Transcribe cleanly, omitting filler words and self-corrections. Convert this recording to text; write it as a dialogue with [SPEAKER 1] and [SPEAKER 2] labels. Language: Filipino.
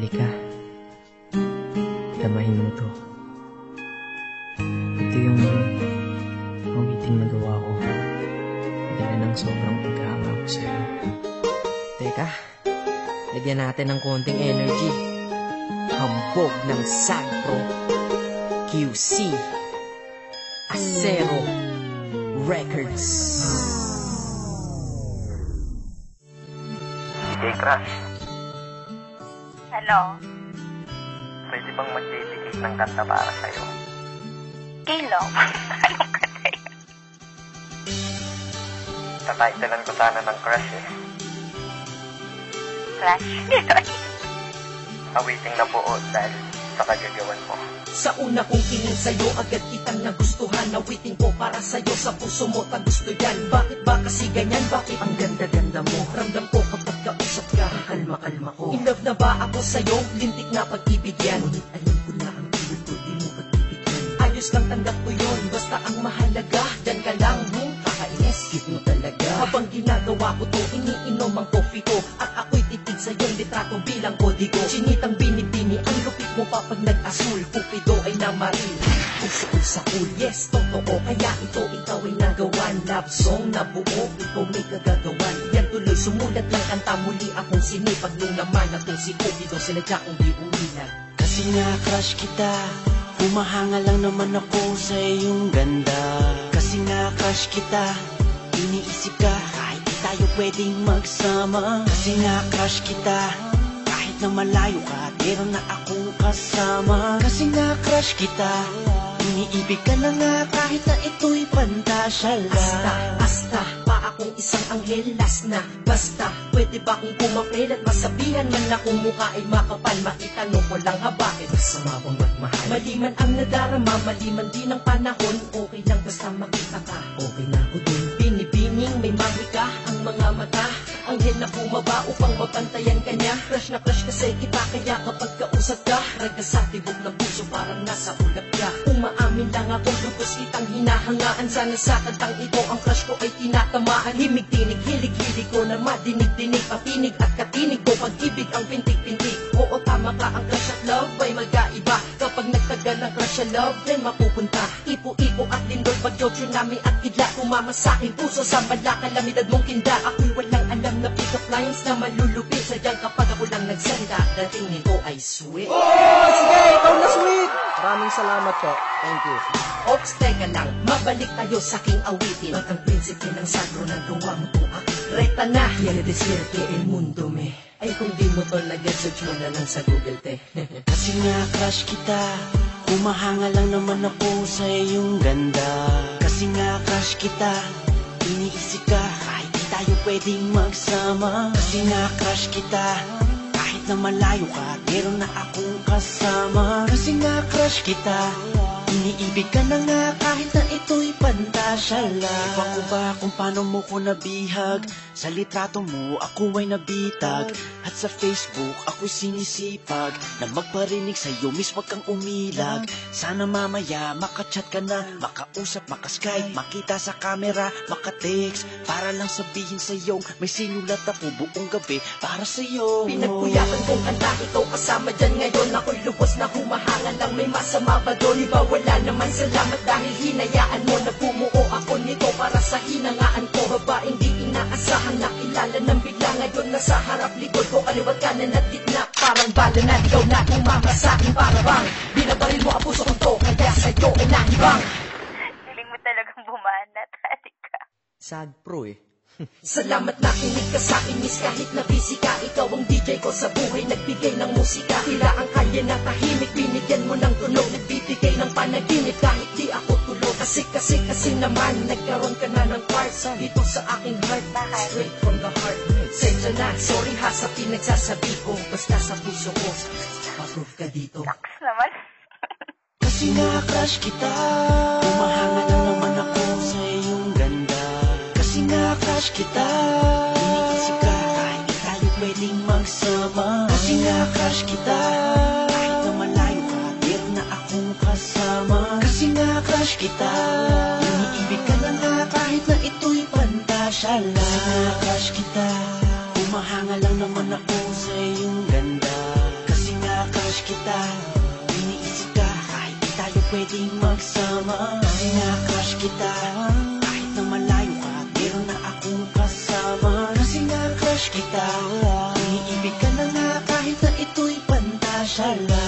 [SPEAKER 1] Halika, damahin mo to. Ito yung awiting nagawa ko dahil ng sobrang paghanga ko sa'yo.
[SPEAKER 2] Teka, lagyan natin ng konting energy. Hambog ng Sagpro QC Acero Records.
[SPEAKER 3] Hey, Crush.
[SPEAKER 4] Ano?
[SPEAKER 3] Pwede bang mag-dedicate ng kanta para sa'yo?
[SPEAKER 4] Kilo? Anong kanta yun?
[SPEAKER 3] Tataytalan ko sana ng Crush eh.
[SPEAKER 4] Crush?
[SPEAKER 3] Awiting na buo dahil sa kagagawan mo.
[SPEAKER 2] Sa una kong tingin sa'yo, agad kitang nagustuhan. Nawiting ko para sa'yo, sa puso mo tagusto yan. Bakit ba kasi ganyan? Bakit ang ganda-ganda mo? Ramdam ko kapag kausap ka, kalma-kalma ko. In love na ba ako sa'yo? Lintik na pag-ibig yan. Ngunit alam ko na ang pilit ko, di mo pagbibigyan. Ayos lang tanggap ko yun, basta ang mahalaga, dyan ka lang, kakainis, cute mo talaga. Habang ginagawa ko to, iniinom ang coffee ko, at ako'y titig sa iyong litrato bilang kodigo. Chinitang binibini, ang lupit mo pa pag nag-asul. Cupido ay namaril, puso sa cool. Yes, totoo, kaya ito ikaw ay nagawan. Love song na buo, ikaw may kagagawan. Yan tuloy, sumulat ng kanta, muli akong sinipag. Nung naman atong si Cupido, sinadya kong di umilag.
[SPEAKER 5] Kasi nga crush kita, humahanga lang naman ako sa iyong ganda. Kasi nga crush kita, iniisip ka kahit di tayo pwedeng magsama. Kasi nga crush kita, kahit na malayo ka, meron na akong kasama. Kasi nga crush kita, iniibig ka na nga kahit na ito'y pantasya lang.
[SPEAKER 2] Asta, pa akong isang anghel, last na. Basta, pwede ba kung kumapil at masabihan man na kung mukha ay makapal? Maitanong ko lang ha, bakit masama bang magmahal? Maliman ang nadarama, maliman din ang panahon. Okay lang basta makita ka, okay na ako dun. Binibining may mahika ang mga mata, anghel na bumaba upang mabantayan ka niya. Crush na crush kasi kita, kaya kapag kausap ka, raga sa tibok ng puso parang nasa ulap ka. Umaamin lang akong lubos kitang hinahangaan. Sana sa kantang ito ang crush ko ay tinatamaan. Himig-tinig, hilig-hilig ko na madinig-dinig, patinig at katinig ko, pag-ibig ang pintig-pintig. Oo, tama ka, ang crush at love ay magkaiba. Kapag nagtagal ng crush at love, then mapupunta ipo-ipo at lindol, bagyo, tsunami at kidlat. Kumama sa'king puso sa bala, kalamidad mong kinda. Ako'y walang alam na pick-up lines na malulupit. Sadyang kapag ako lang nagsalita, dating nito ay sweet.
[SPEAKER 1] Oh, sige, ikaw na sweet! Maraming salamat po. Thank you.
[SPEAKER 2] Ops, teka lang, mabalik tayo sa aking awitin. At ang prinsipe ng sagro ng gawa mo po akin. Reta na, yan na desierto el mundo me. Ay kung di mo to nag-search mo na lang sa Google te.
[SPEAKER 5] Kasi nga crush kita, humahanga lang naman ako sa iyong ganda. Kasi nga crush kita, iniisip ka kahit di tayo pwedeng magsama. Kasi nga crush kita, kahit na malayo ka, meron na akong kasama. Kasi nga crush kita, iniibig ka na nga kahit na ito'y pantasya lang. Iba ko ba kung paano mo ko nabihag? Sa litrato mo ako ay nabitag, at sa Facebook ako'y sinisipag na magparinig sa'yo, miss wag kang umilag. Sana mamaya makachat ka na, makausap, makaskype, makita sa camera, makatext, para lang sabihin sa'yo may sinulat ako buong gabi para sa'yo.
[SPEAKER 2] Pinagpuyakan kong kanta, ikaw kasama dyan ngayon. Ako'y lubos na humahanga lang, may masama ba doon? Iba wala naman, salamat dahil hinayaan mo na bumuo ako nito para sa hinangaan ko. Babaeng di inaasahan, nakilala ng bigla. Ngayon nasa harap likod ko, kaliwat kanan at gitna. Parang bala na ikaw na umama sa'kin, para bang binabaril mo ang puso kong to, kaya sa'yo ay nahibang.
[SPEAKER 4] Galing mo talagang bumanat, halika.
[SPEAKER 2] Sagpro eh. Salamat na kinig ka sa'kin, miss, kahit na busy ka. Ikaw ang DJ ko sa buhay, nagbigay ng musika. Tila ang kalye na tahimik, binigyan mo ng tunog, nagbibigay ng panaginip kahit di ako tulog. Kasi naman, nagkaroon ka na ng parts dito sa aking heart. Straight from the heart. Sensya na, sorry ha sa pinagsasabi ko, basta sa puso ko, pa-proof ka dito.
[SPEAKER 4] Naks naman.
[SPEAKER 5] Kasi nga crush kita, humahanga lang naman ako sa iyong ganda. Kasi nga crush kita, iniisip ka kahit di tayo pwedeng magsama. Kasi nga crush kita, kahit na malayo ka, meron na akong kasama. Kasi nga crush kita, iniibig ka na nga kahit na ito'y pantasya lang. Kasi nga crush kita, humahanga lang naman ako sa iyong ganda. Kasi pwedeng magsama. Kasi nga crush kita, kahit na malayo ka, meron na akong kasama. Kasi nga crush kita, iniibig ka na nga kahit na ito'y pantasya lang.